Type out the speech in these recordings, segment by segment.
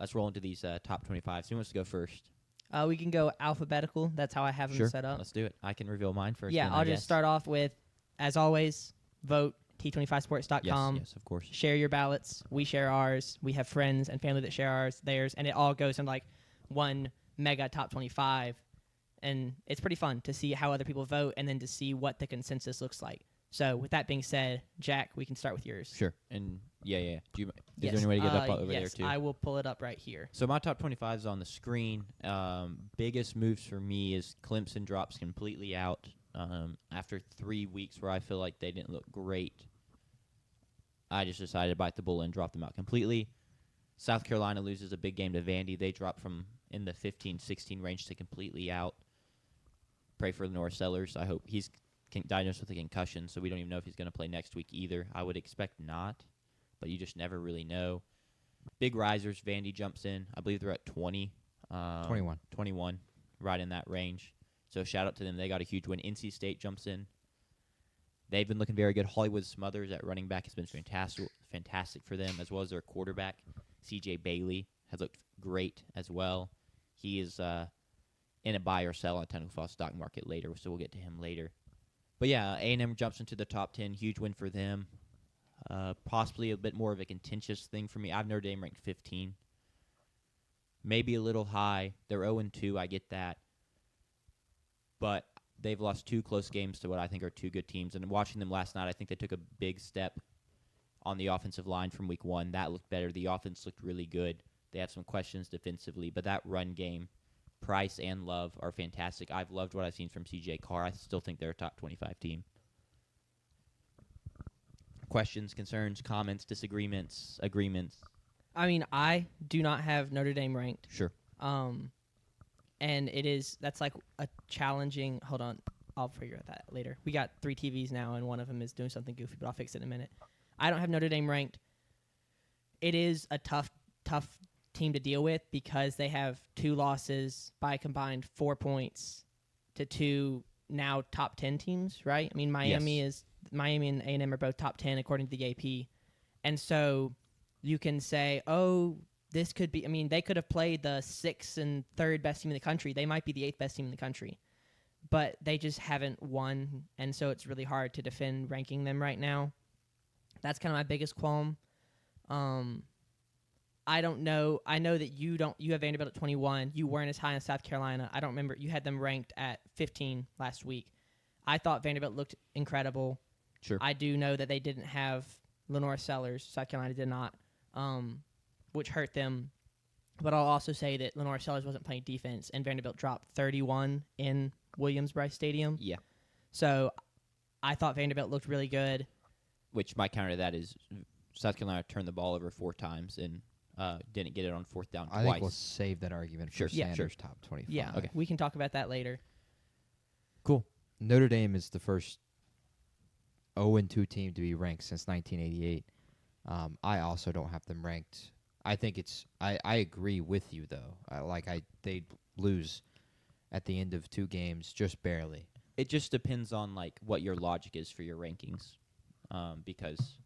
let's roll into these top 25. So who wants to go first? We can go alphabetical. That's how I have them set up. Let's do it. I can reveal mine first. Yeah, I'll just start off with, as always, vote T25sports.com. Yes, of course. Share your ballots. We share ours. We have friends and family that share theirs, and it all goes in like one mega top 25. And it's pretty fun to see how other people vote and then to see what the consensus looks like. So with that being said, Jack, we can start with yours. Sure. And yeah. Is there any way to get it up over there too? I will pull it up right here. So my top 25 is on the screen. Biggest moves for me is Clemson drops completely out after 3 weeks where I feel like they didn't look great. I just decided to bite the bullet and drop them out completely. South Carolina loses a big game to Vandy. They drop from in the 15-16 range to completely out. Pray for Lenore Sellers. I hope he's diagnosed with a concussion, so we don't even know if he's going to play next week either. I would expect not, but you just never really know. Big risers. Vandy jumps in. I believe they're at 20. 21, right in that range. So shout out to them. They got a huge win. NC State jumps in. They've been looking very good. Hollywood Smothers at running back has been fantastic for them, as well as their quarterback, C.J. Bailey, has looked great as well. He is in a buy or sell on Technical Fowl stock market later, so we'll get to him later. But yeah, A&M jumps into the top 10. Huge win for them. Possibly a bit more of a contentious thing for me. I've Notre Dame ranked 15. Maybe a little high. They're 0-2. I get that. But they've lost 2 close games to what I think are 2 good teams. And watching them last night, I think they took a big step on the offensive line from week 1. That looked better. The offense looked really good. They have some questions defensively. But that run game, Price and Love are fantastic. I've loved what I've seen from C.J. Carr. I still think they're a top 25 team. Questions, concerns, comments, disagreements, agreements? I mean, I do not have Notre Dame ranked. Sure. And that's like a challenging, hold on, I'll figure out that later. We got 3 TVs now, and one of them is doing something goofy, but I'll fix it in a minute. I don't have Notre Dame ranked. It is a tough team to deal with because they have 2 losses by combined 4 points to 2 now top 10 teams, right? I mean, Miami and A&M are both top 10 according to the AP. And so you can say, oh, this could be, I mean, they could have played the 6th and 3rd best team in the country. They might be the 8th best team in the country. But they just haven't won, and so it's really hard to defend ranking them right now. That's kind of my biggest qualm. I don't know. I know that you have Vanderbilt at 21. You weren't as high in South Carolina. I don't remember. You had them ranked at 15 last week. I thought Vanderbilt looked incredible. Sure. I do know that they didn't have Lenore Sellers. South Carolina did not, which hurt them. But I'll also say that Lenore Sellers wasn't playing defense, and Vanderbilt dropped 31 in Williams-Brice Stadium. Yeah. So I thought Vanderbilt looked really good. Which my counter to that is South Carolina turned the ball over 4 times and didn't get it on 4th down twice. I think we'll save that argument for Sanders' top 25. Yeah, okay. We can talk about that later. Cool. Notre Dame is the first 0-2 team to be ranked since 1988. I also don't have them ranked. I think it's I agree with you, though. They lose at the end of 2 games just barely. It just depends on like what your logic is for your rankings, because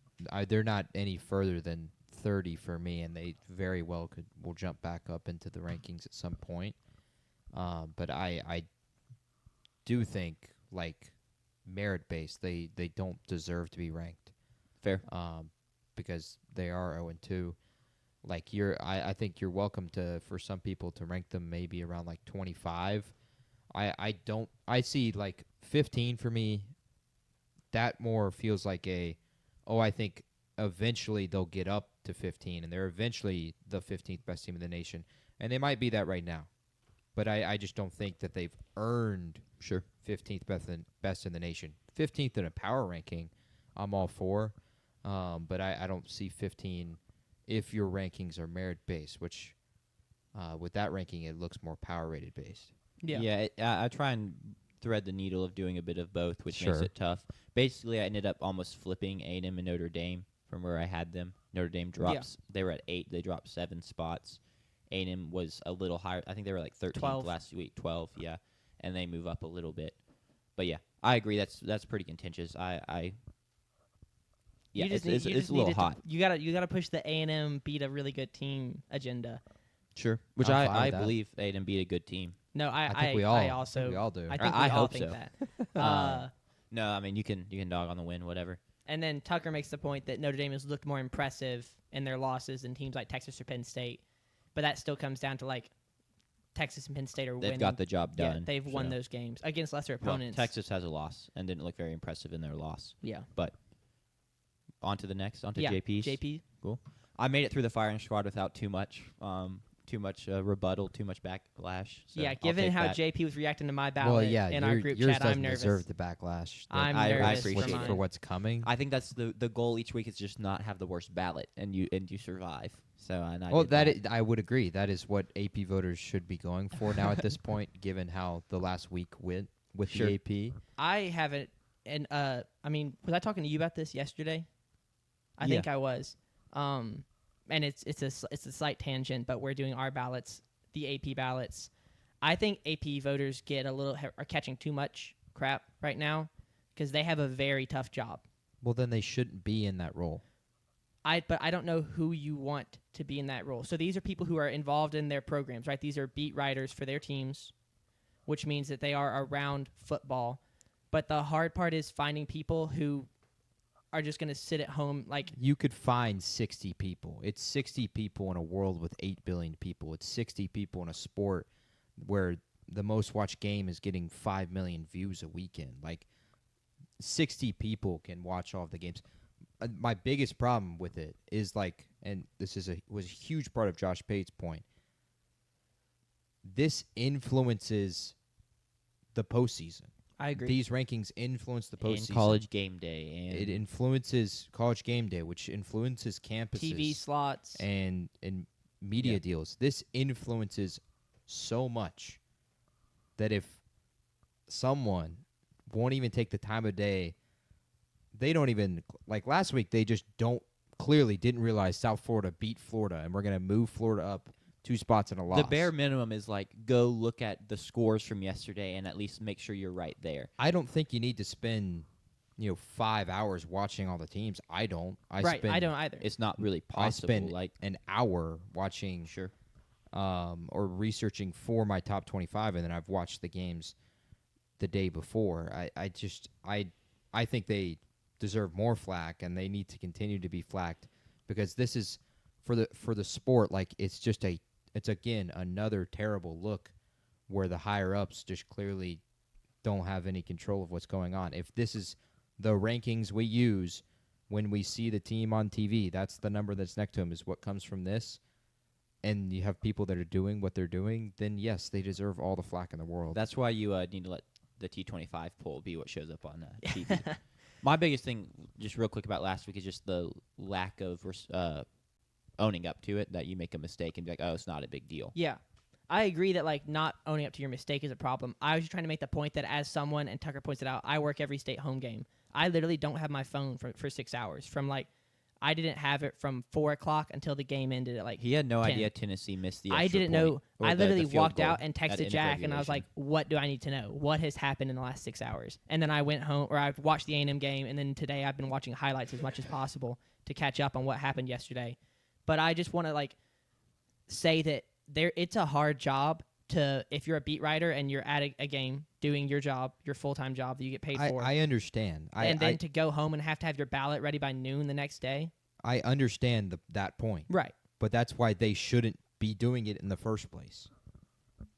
they're not any further than 30 for me, and they very well will jump back up into the rankings at some point. But I do think like merit based, they don't deserve to be ranked. Fair. Because they are 0-2. Like I think you're welcome for some people to rank them maybe around like 25. I see like 15 for me. That more feels like I think eventually they'll get up to 15 and they're eventually the 15th best team in the nation. And they might be that right now. But I just don't think that they've earned 15th best in the nation. 15th in a power ranking, I'm all for. But I don't see 15 if your rankings are merit-based, which with that ranking, it looks more power-rated based. Yeah, I try and thread the needle of doing a bit of both, which makes it tough. Basically, I ended up almost flipping A&M and Notre Dame from where I had them. Notre Dame drops. Yeah. They were at 8. They dropped 7 spots. A&M was a little higher. I think they were like 13th last week, 12, yeah. And they move up a little bit. But, yeah, I agree. That's pretty contentious. It's a little hot. You gotta push the A&M beat a really good team agenda. Sure. Which I'm fine I with that. believe A&M beat a good team. No, I think we all. I also. I think we all do. I think I we all hope think so. that. No, I mean you can dog on the win, whatever. And then Tucker makes the point that Notre Dame has looked more impressive in their losses than teams like Texas or Penn State, but that still comes down to like Texas and Penn State are They've winning. got the job Yeah, done. they've won so. those games against lesser Well, opponents. Texas has a loss and didn't look very impressive in their loss. Yeah. On to the next, on to Yeah. JP's. JP. I made it through the firing squad without too much rebuttal, too much backlash. So Yeah, I'll given take how that. JP was reacting to my ballot well, yeah, in our group yours chat, doesn't I'm nervous. deserve the backlash. that I'm I nervous appreciate for it. mine. for what's coming. I think that's the goal each week is just not have the worst ballot and you survive. So and I Well, did I would agree. That is what AP voters should be going for now at this point, given how the last week went with Sure. the AP. I haven't, and I mean, was I talking to you about this yesterday? I Yeah. think I was. And it's a slight tangent, but we're doing our ballots, the AP ballots. I think AP voters are catching too much crap right now because they have a very tough job. Well, then they shouldn't be in that role. But I don't know who you want to be in that role. So these are people who are involved in their programs, right? These are beat writers for their teams, which means that they are around football. But the hard part is finding people who are just going to sit at home. Like, You could find 60 people. It's 60 people in a world with 8 billion people. It's 60 people in a sport where the most watched game is getting 5 million views a weekend. Like, 60 people can watch all of the games. My biggest problem with it is like, and this was a huge part of Josh Pate's point. This influences the postseason. I agree. These rankings influence the and postseason. college game day and It influences college game day, which influences campuses TV slots. and media Yeah. deals. This influences so much that if someone won't even take the time of day, they don't even, like last week, they just didn't realize South Florida beat Florida and we're going to move Florida up 2 spots in a loss. the bare minimum is like go look at the scores from yesterday and at least make sure you're right there. I don't think you need to spend 5 hours watching all the teams. I don't. I right. spend I don't either. It's not really I possible. spend Like an hour watching sure. or researching for my top 25, and then I've watched the games the day before. I think they deserve more flack, and they need to continue to be flacked because this is for the sport. Like it's again another terrible look where the higher ups just clearly don't have any control of what's going on. If this is the rankings we use when we see the team on TV, that's the number that's next to them is what comes from this. And you have people that are doing what they're doing, then yes, they deserve all the flack in the world. That's why you need to let the T25 poll be what shows up on TV. My biggest thing, just real quick about last week, is just the lack of owning up to it, that you make a mistake and be like, oh, it's not a big deal. Yeah. I agree that, like, not owning up to your mistake is a problem. I was just trying to make the point that as someone, and Tucker points it out, I work every state home game. I literally don't have my phone for 6 hours. From, like, I didn't have it from 4 o'clock until the game ended at, like, He had no 10. idea Tennessee missed the I extra didn't point, know. or I the literally field walked goal out and at the texted end of Jack, and I was like, regulation. what do I need to know? What has happened in the last 6 hours? And then I went home, or I've watched the A&M game, and then today I've been watching highlights as much as possible to catch up on what happened yesterday. But I just want to, like, say that it's a hard job to, if you're a beat writer and you're at a game doing your job, your full-time job that you get paid for. I understand. And then to go home and have to have your ballot ready by noon the next day. I understand that point. Right. But that's why they shouldn't be doing it in the first place.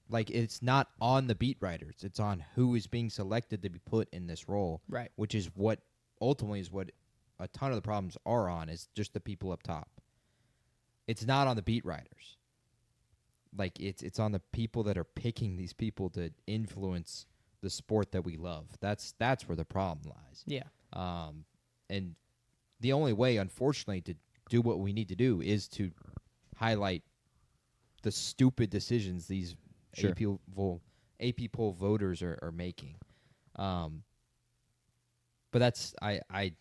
Like, it's not on the beat writers. It's on who is being selected to be put in this role. Right. Which is what ultimately is what a ton of the problems are on, is just the people up top. It's not on the beat writers. Like, it's on the people that are picking these people to influence the sport that we love. That's where the problem lies. Yeah. And the only way, unfortunately, to do what we need to do is to highlight the stupid decisions these Sure. AP poll voters are making. But that's I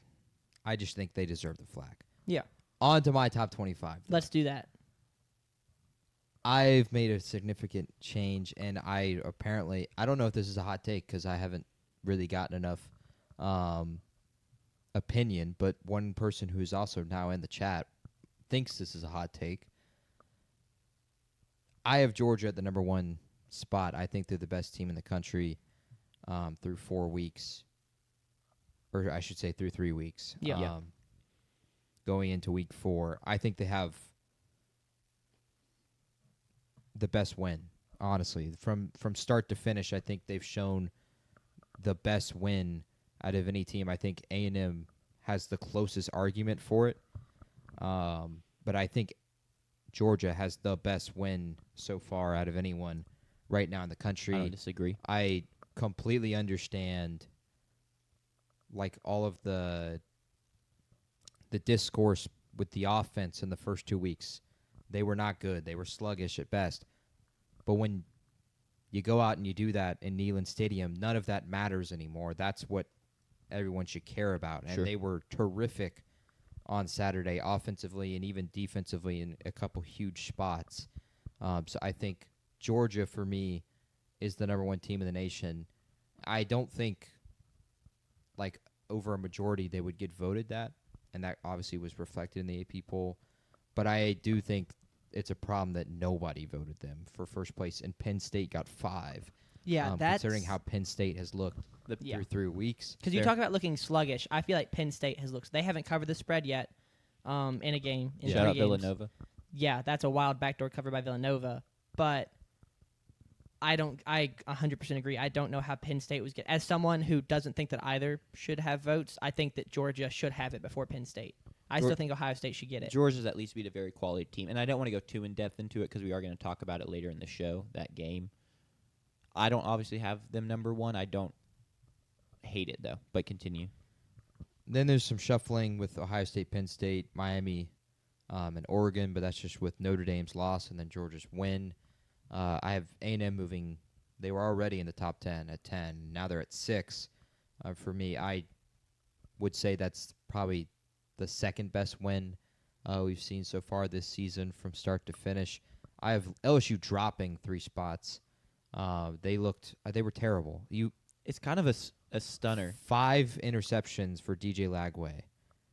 just think they deserve the flack. Yeah. On to my top 25. Let's do that. I've made a significant change, and I don't know if this is a hot take because I haven't really gotten enough opinion, but one person who's also now in the chat thinks this is a hot take. I have Georgia at the number 1 spot. I think they're the best team in the country through 4 weeks, or I should say through 3 weeks. Yeah. Going into week 4, I think they have the best win. Honestly, from start to finish, I think they've shown the best win out of any team. I think A&M has the closest argument for it, but I think Georgia has the best win so far out of anyone right now in the country. I don't disagree. I completely understand, like, all of the discourse with the offense in the first 2 weeks. They were not good. They were sluggish at best. But when you go out and you do that in Neyland Stadium, none of that matters anymore. That's what everyone should care about. And Sure. they were terrific on Saturday, offensively and even defensively in a couple huge spots. So I think Georgia, for me, is the number 1 team in the nation. I don't think, like, over a majority they would get voted that, and that obviously was reflected in the AP poll. But I do think it's a problem that nobody voted them for first place, and Penn State got 5. Yeah, that's considering how Penn State has looked Yeah. through 3 weeks. because you talk about looking sluggish. I feel like Penn State has looked. They haven't covered the spread yet in a game. In Shout 3 out games. Villanova. Yeah, that's a wild backdoor cover by Villanova. But I 100% agree. I don't know how Penn State was as someone who doesn't think that either should have votes. I think that Georgia should have it before Penn State. I still think Ohio State should get it. Georgia's at least beat a very quality team, and I don't want to go too in depth into it because we are going to talk about it later in the show. That game, I don't obviously have them number 1. I don't hate it though, but continue. Then there's some shuffling with Ohio State, Penn State, Miami, and Oregon, but that's just with Notre Dame's loss and then Georgia's win. I have A&M moving. They were already in the top 10 at 10. Now they're at 6. For me, I would say that's probably the second best win we've seen so far this season from start to finish. I have LSU dropping 3 spots. They were terrible. It's kind of a stunner. 5 interceptions for DJ Lagway,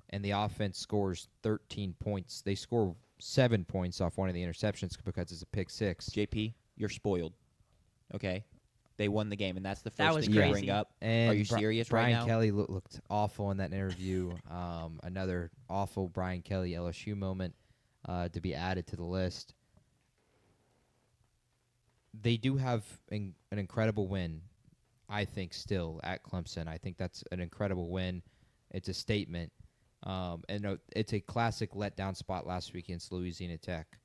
and the offense scores 13 points. They score 7 points off one of the interceptions because it's a pick 6. JP, you're spoiled. Okay, they won the game, and that's the That first was thing you crazy. bring up. And Are you serious right Brian now? Kelly looked awful in that interview. Another awful Brian Kelly LSU moment to be added to the list. They do have an incredible win, I think, still at Clemson. I think that's an incredible win. It's a statement. And it's a classic letdown spot last week against Louisiana Tech.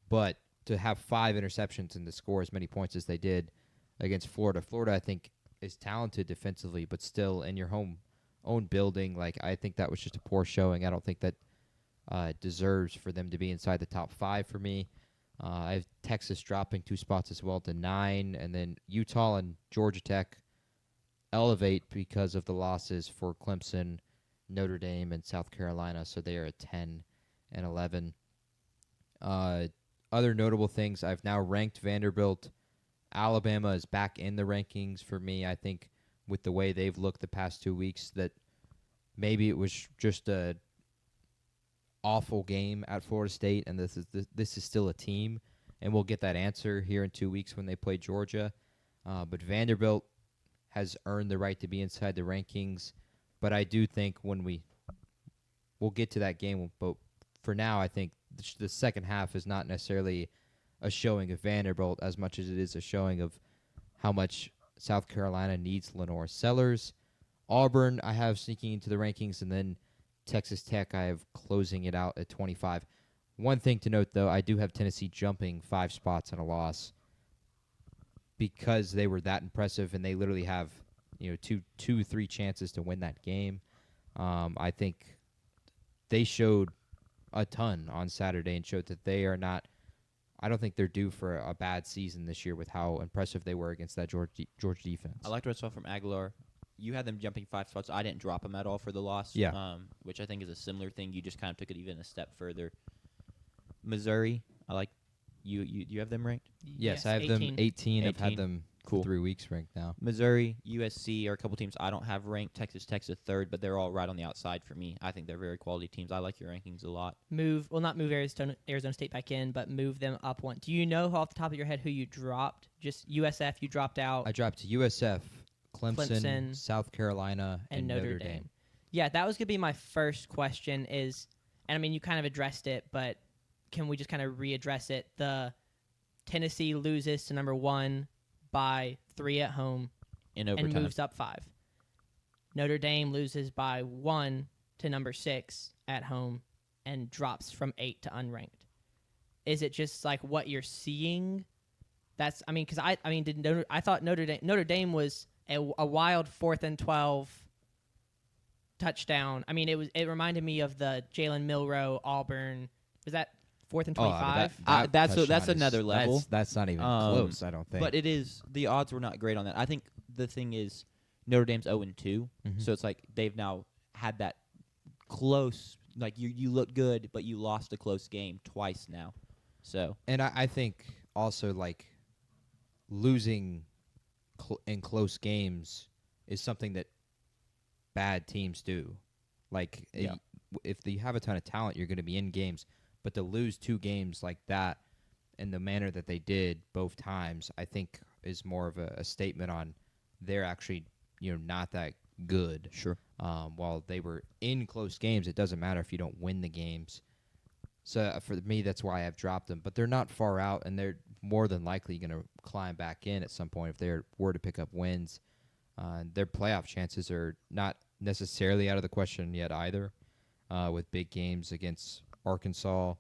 But to have 5 interceptions and to score as many points as they did against Florida. Florida, I think, is talented defensively, but still in your own building. Like, I think that was just a poor showing. I don't think that deserves for them to be inside the top 5 for me. I have Texas dropping 2 spots as well to 9, and then Utah and Georgia Tech elevate because of the losses for Clemson, Notre Dame, and South Carolina, so they are at 10 and 11. Other notable things, I've now ranked Vanderbilt. Alabama is back in the rankings for me. I think with the way they've looked the past 2 weeks that maybe it was just a awful game at Florida State, and this is still a team, and we'll get that answer here in 2 weeks when they play Georgia. But Vanderbilt has earned the right to be inside the rankings, but I do think we'll get to that game, but for now I think the second half is not necessarily a showing of Vanderbilt as much as it is a showing of how much South Carolina needs Lenore Sellers. Auburn I have sneaking into the rankings, and then Texas Tech I have closing it out at 25. One thing to note, though, I do have Tennessee jumping 5 spots on a loss because they were that impressive, and they literally have 3 chances to win that game. I think they showed a ton on Saturday and showed that they are not. I don't think they're due for a bad season this year with how impressive they were against that Georgia defense. I liked what I saw from Aguilar. You had them jumping 5 spots. I didn't drop them at all for the loss. Yeah. Which I think is a similar thing. You just kind of took it even a step further. Missouri, I like. You have them ranked? Yes, I have them 18. I've had them Cool. 3 weeks ranked now. Missouri, USC are a couple teams I don't have ranked. Texas Tech's a third, but they're all right on the outside for me. I think they're very quality teams. I like your rankings a lot. Not move Arizona State back in, but move them up one. Do you know off the top of your head who you dropped? Just USF, you dropped out. I dropped USF, Clemson, South Carolina, and Notre Dame. Yeah, that was going to be my first question is, and I mean, you kind of addressed it, but can we just kind of readdress it? The Tennessee loses to number 1 by 3 at home In overtime. and moves up 5. Notre Dame loses by 1 to number 6 at home and drops from 8 to unranked. Is it just like what you're seeing? That's, I mean, because I thought Notre Dame was a wild 4th and 12 touchdown. I mean, it reminded me of the Jalen Milroe Auburn. Was that 4th and 25? That's another level. That's not even close, I don't think. But it is. The odds were not great on that. I think the thing is Notre Dame's 0-2, so it's like they've now had that close. Like you look good, but you lost a close game twice now. So and I think also like losing in close games is something that bad teams do. Like if you have a ton of talent, you're going to be in games. But to lose 2 games like that in the manner that they did both times, I think is more of a statement on they're actually not that good. Sure. While they were in close games, it doesn't matter if you don't win the games. So for me, that's why I've dropped them. But they're not far out, and they're more than likely going to climb back in at some point if they were to pick up wins. Their playoff chances are not necessarily out of the question yet either, with big games against Arkansas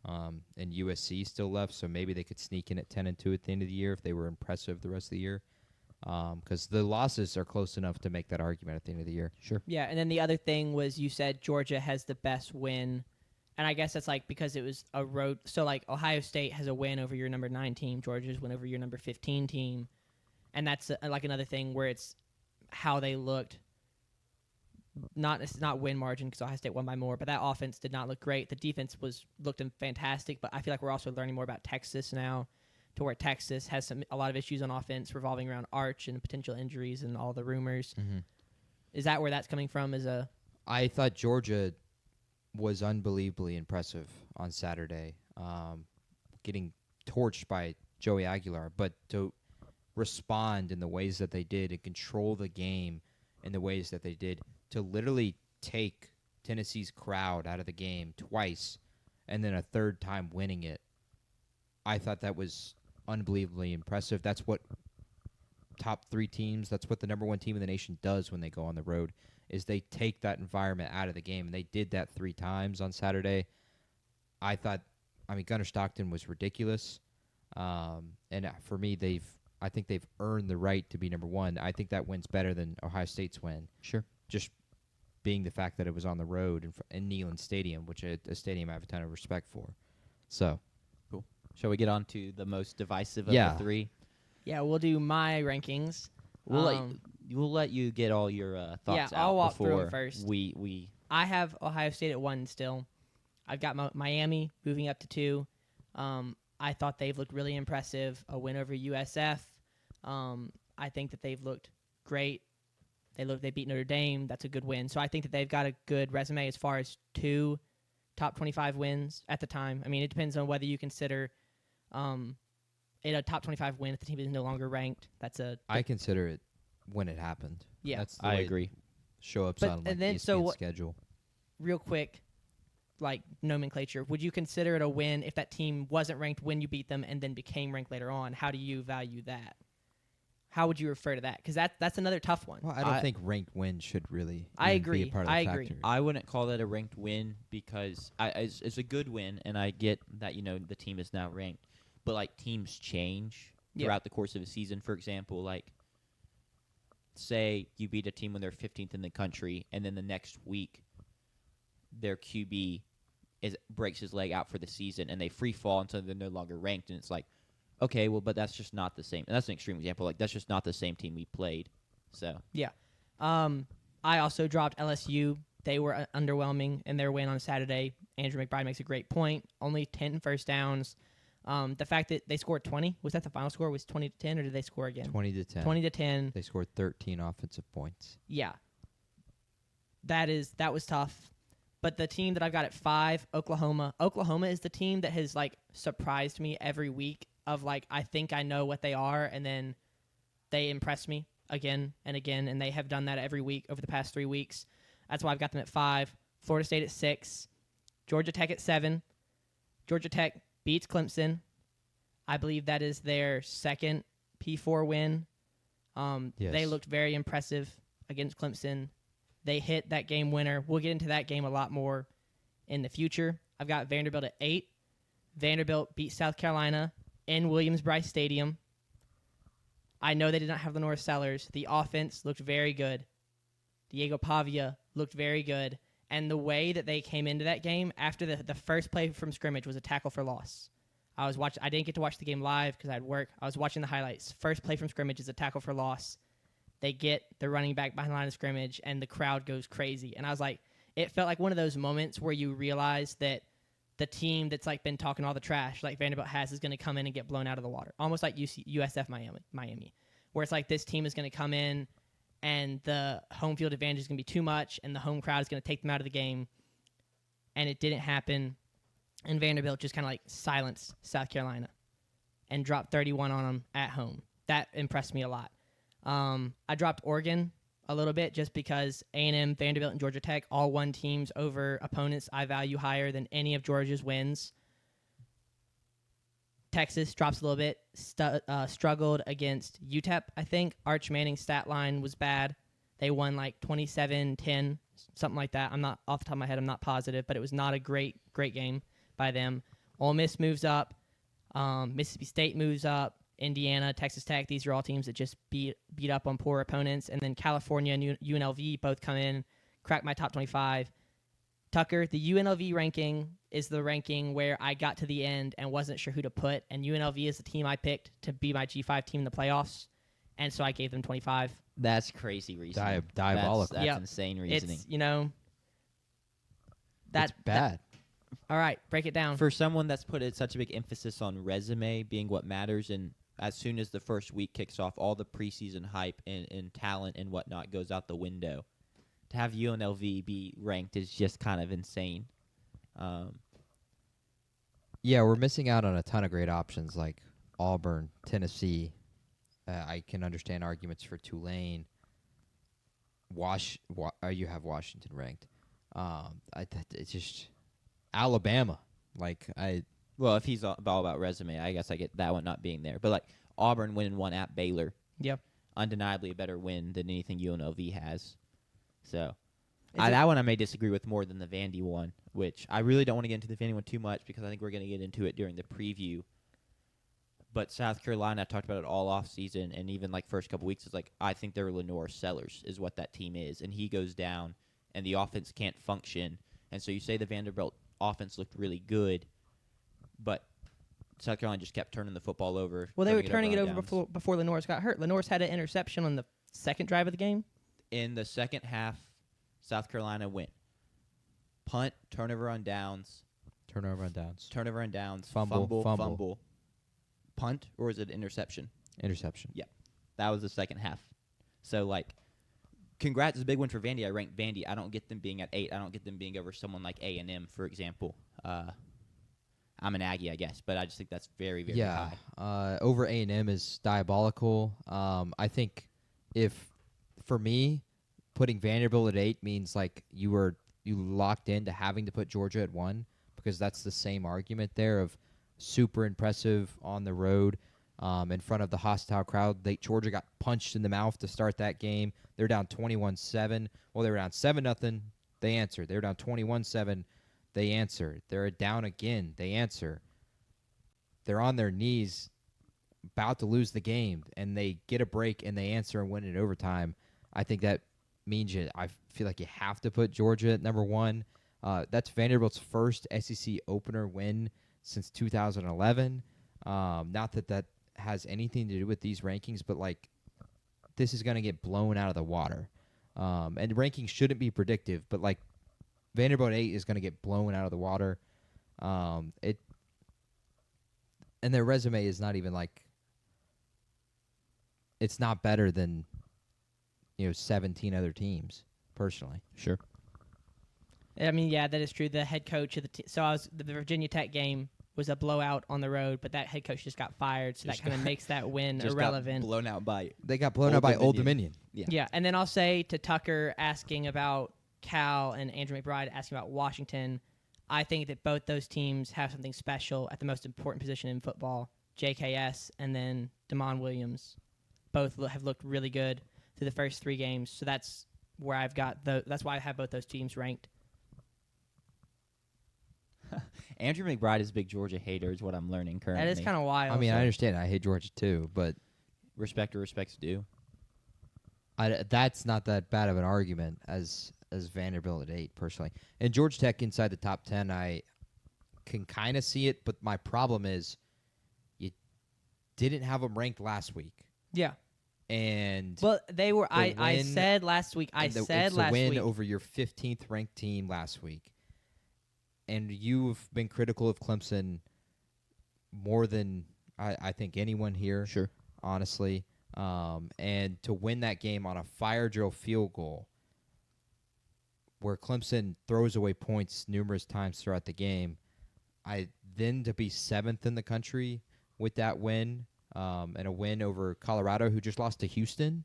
and USC still left. So maybe they could sneak in at 10-2 at the end of the year if they were impressive the rest of the year. Because the losses are close enough to make that argument at the end of the year. Sure. Yeah, and then the other thing was you said Georgia has the best win. And I guess that's like because it was a road. So like Ohio State has a win over your number 9 team. Georgia's win over your number 15 team. And that's like another thing where it's how they looked. It's not win margin because Ohio State won by more, but that offense did not look great. The defense looked fantastic, but I feel like we're also learning more about Texas now, to where Texas has a lot of issues on offense revolving around Arch and potential injuries and all the rumors. Mm-hmm. Is that where that's coming from? I thought Georgia was unbelievably impressive on Saturday, getting torched by Joey Aguilar, but to respond in the ways that they did and control the game in the ways that they did, to literally take Tennessee's crowd out of the game twice and then a third time winning it, I thought that was unbelievably impressive. That's what top 3 teams, that's what the number 1 team in the nation does when they go on the road, is they take that environment out of the game. And they did that 3 times on Saturday. Gunnar Stockton was ridiculous. And for me, I think they've earned the right to be number 1. I think that win's better than Ohio State's win. Sure. Just being the fact that it was on the road in Neyland Stadium, which is a stadium I have a ton of respect for. So. Cool. Shall we get on to the most divisive of the 3? Yeah, we'll do my rankings. We'll let you get all your thoughts out. I'll walk before through it first. We I have Ohio State at 1 still. I've got Miami moving up to 2. I thought they've looked really impressive. A win over USF. I think that they've looked great. They beat Notre Dame. That's a good win. So I think that they've got a good resume as far as 2 top 25 wins at the time. I mean, it depends on whether you consider it a top 25 win if the team is no longer ranked. I consider it when it happened. Yeah, that's the I way agree. Show ups But- on and like then, ESPN schedule. real quick, like nomenclature, would you consider it a win if that team wasn't ranked when you beat them and then became ranked later on? How do you value that? How would you refer to that? Because that's another tough one. Well, I don't think ranked wins should really I even be agree. a part of I the agree. factor. I wouldn't call that a ranked win because it's a good win, and I get that the team is now ranked, but like teams change throughout the course of a season. For example, like say you beat a team when they're 15th in the country, and then the next week their QB breaks his leg out for the season, and they free fall until they're no longer ranked, and it's like, okay, well, but that's just not the same. And that's an extreme example. Like that's just not the same team we played. So I also dropped LSU. They were underwhelming in their win on Saturday. Andrew McBride makes a great point. Only 10 first downs. The fact that they scored 20, was that the final score? Was 20-10, or did they score again? 20-10. 20-10. They scored 13 offensive points. Yeah. That was tough. But the team that I've got at 5, Oklahoma. Oklahoma is the team that has, like, surprised me every week of, like, I think I know what they are, and then they impress me again and again, and they have done that every week over the past 3 weeks. That's why I've got them at 5. Florida State at 6. Georgia Tech at 7. Georgia Tech beats Clemson. I believe that is their second P4 win. Yes. They looked very impressive against Clemson. They hit that game winner. We'll get into that game a lot more in the future. I've got Vanderbilt at 8. Vanderbilt beat South Carolina in Williams-Brice Stadium. I know they did not have Lenore Sellers. The offense looked very good. Diego Pavia looked very good. And the way that they came into that game, after the first play from scrimmage was a tackle for loss. I didn't get to watch the game live because I had work. I was watching the highlights. First play from scrimmage is a tackle for loss. They get the running back behind the line of scrimmage, and the crowd goes crazy. And I was like, it felt like one of those moments where you realize that the team that's like been talking all the trash, like Vanderbilt has, is going to come in and get blown out of the water. Almost like USF Miami, where it's like this team is going to come in, and the home field advantage is going to be too much, and the home crowd is going to take them out of the game. And it didn't happen. And Vanderbilt just kind of like silenced South Carolina and dropped 31 on them at home. That impressed me a lot. I dropped Oregon a little bit just because A&M, Vanderbilt, and Georgia Tech all won teams over opponents I value higher than any of Georgia's wins. Texas drops a little bit, struggled against UTEP, I think. Arch Manning's stat line was bad. They won like 27-10, something like that. I'm not off the top of my head, I'm not positive, but it was not a great game by them. Ole Miss moves up. Mississippi State moves up. Indiana, Texas Tech, these are all teams that just beat up on poor opponents. And then California and UNLV both come in, crack my top 25. Tucker, the UNLV ranking is the ranking where I got to the end and wasn't sure who to put. And UNLV is the team I picked to be my G5 team in the playoffs. And so I gave them 25. That's crazy reasoning. Diabolical. That's insane reasoning. It's, That's bad. All right, break it down. For someone that's put such a big emphasis on resume being what matters, and as soon as the first week kicks off, all the preseason hype and talent and whatnot goes out the window. To have UNLV be ranked is just kind of insane. Yeah, we're missing out on a ton of great options like Auburn, Tennessee. I can understand arguments for Tulane. You have Washington ranked. It's just Alabama. Well, if he's all about resume, I guess I get that one not being there. But like Auburn winning one at Baylor, Yep. undeniably a better win than anything UNLV has. So Is it- that one I may disagree with more than the Vandy one, which I really don't want to get into the Vandy one too much because I think we're going to get into it during the preview. But South Carolina, I talked about it all off season, and even like first couple weeks, is like I think they're Lenore Sellers is what that team is, and he goes down, and the offense can't function, and so you say the Vanderbilt offense looked really good, but South Carolina just kept turning the football over. Well, they were turning it on over downs. before Lenore's got hurt. Lenore's had an interception on the second drive of the game. In the second half, South Carolina went punt, turnover on downs, fumble. Punt, or is it interception? Interception. Yeah. That was the second half. So, like, congrats is a big win for Vandy. I ranked Vandy. I don't get them being at 8. I don't get them being over someone like A&M, for example. I'm an Aggie, I guess, but I just think that's very, very high. Over A&M is diabolical. I think for me, putting Vanderbilt at 8 means like you locked into having to put Georgia at 1 because that's the same argument there of super impressive on the road in front of the hostile crowd. Georgia got punched in the mouth to start that game. They're down 21-7. Well, they were down 7-0. They answered. They were down 21-7. They answer. They're down again. They answer. They're on their knees, about to lose the game, and they get a break, and they answer and win in overtime. I think that means I feel like you have to put Georgia at number 1. That's Vanderbilt's first SEC opener win since 2011. Not that has anything to do with these rankings, but, like, this is going to get blown out of the water. And rankings shouldn't be predictive, but, like, Vanderbilt 8 is going to get blown out of the water. and their resume is not even like. It's not better than, 17 other teams. Personally, Sure. I mean, yeah, that is true. The head coach of the Virginia Tech game was a blowout on the road, but that head coach just got fired, so Just that kind of makes that win irrelevant. Got blown out by they got blown out by Old Dominion. Yeah, and then I'll say to Tucker asking about Cal and Andrew McBride asking about Washington, I think that both those teams have something special at the most important position in football, JKS and then Damon Williams. Both have looked really good through the first 3 games, so that's where I've got that's why I have both those teams ranked. Andrew McBride is a big Georgia hater, is what I'm learning currently. That is kind of wild. I mean, I understand. I hate Georgia too, but Respect where respect's due. that's not that bad of an argument as Vanderbilt at 8, personally. And Georgia Tech inside the top 10, I can kind of see it, but my problem is you didn't have them ranked last week. Yeah. And But they were. I win- said last week. it's a win over your 15th ranked team last week. And you've been critical of Clemson more than I think anyone here. Sure. Honestly. And to win that game on a fire drill field goal where Clemson throws away points numerous times throughout the game, to be 7th in the country with that win, and a win over Colorado, who just lost to Houston.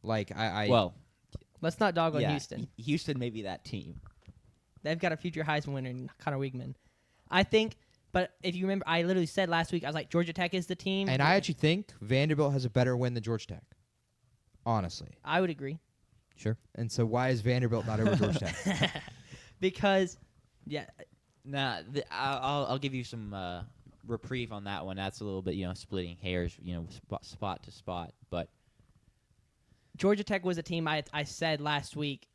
Well, let's not dog on yeah, Houston. Houston may be that team. They've got a future Heisman winner in Connor Wiegman. I think, but if you remember, I literally said last week, I was like, Georgia Tech is the team. And I actually think Vanderbilt has a better win than Georgia Tech. Honestly. I would agree. Sure. And so why is Vanderbilt not over Georgia Tech? Because, yeah, Nah, I'll give you some reprieve on that one. That's a little bit, splitting hairs, spot to spot. But Georgia Tech was a team I said last week,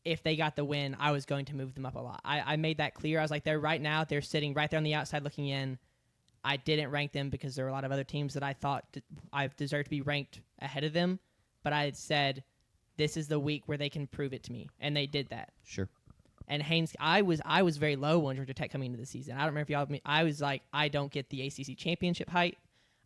if they got the win, I was going to move them up a lot. I made that clear. I was like, they're sitting right there on the outside looking in. I didn't rank them because there were a lot of other teams that I thought I deserved to be ranked ahead of them. But I had said, this is the week where they can prove it to me. And they did that. sure. And Haynes, I was very low on Georgia Tech coming into the season. I don't remember if y'all. I was like, I don't get the ACC championship hype.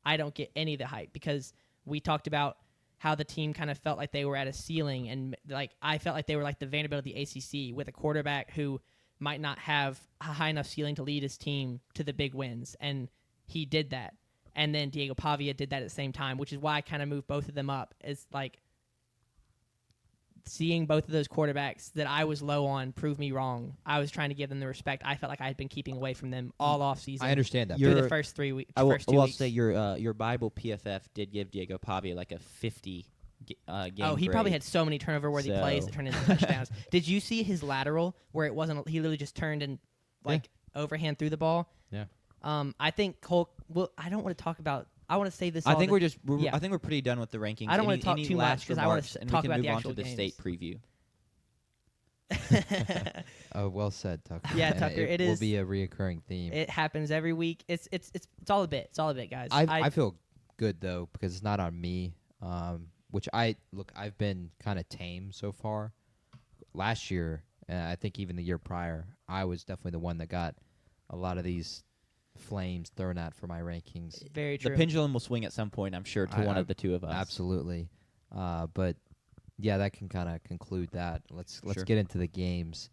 I don't get any of the hype because we talked about how the team kind of felt like they were at a ceiling, and like I felt like they were like the Vanderbilt of the ACC with a quarterback who might not have a high enough ceiling to lead his team to the big wins, and he did that. And then Diego Pavia did that at the same time, which is why I kind of moved both of them up. It's like seeing both of those quarterbacks that I was low on prove me wrong. I was trying to give them the respect I felt like I had been keeping away from them all off season. I understand that. Through the first 3 weeks. I will, first 2 I'll weeks. say your Bible PFF did give Diego Pavia like a 50 game Oh, he probably grade. had so many turnover-worthy plays that turned into touchdowns. Did you see his lateral where it wasn't? He literally just turned and overhand threw the ball. Yeah. I think Cole. Well, I don't want to talk about. I want to say this. I all think the- I think we're pretty done with the rankings. I don't wanna Any- talk any too much last 'cause I wanna remarks, and talk we about can the move on actual to the state games. preview. Oh, well said, Tucker. Yeah, And Tucker, it will is- be a reoccurring theme. It happens every week. It's all a bit. It's all a bit, guys. I feel good though because it's not on me. Which I've been kind of tame so far. Last year, and I think even the year prior, I was definitely the one that got a lot of these flames thrown at for my rankings. very The true. pendulum will swing at some point, I'm sure, to one of the two of us. Absolutely. But yeah, that can kind of conclude that. Let's Sure. get into the games.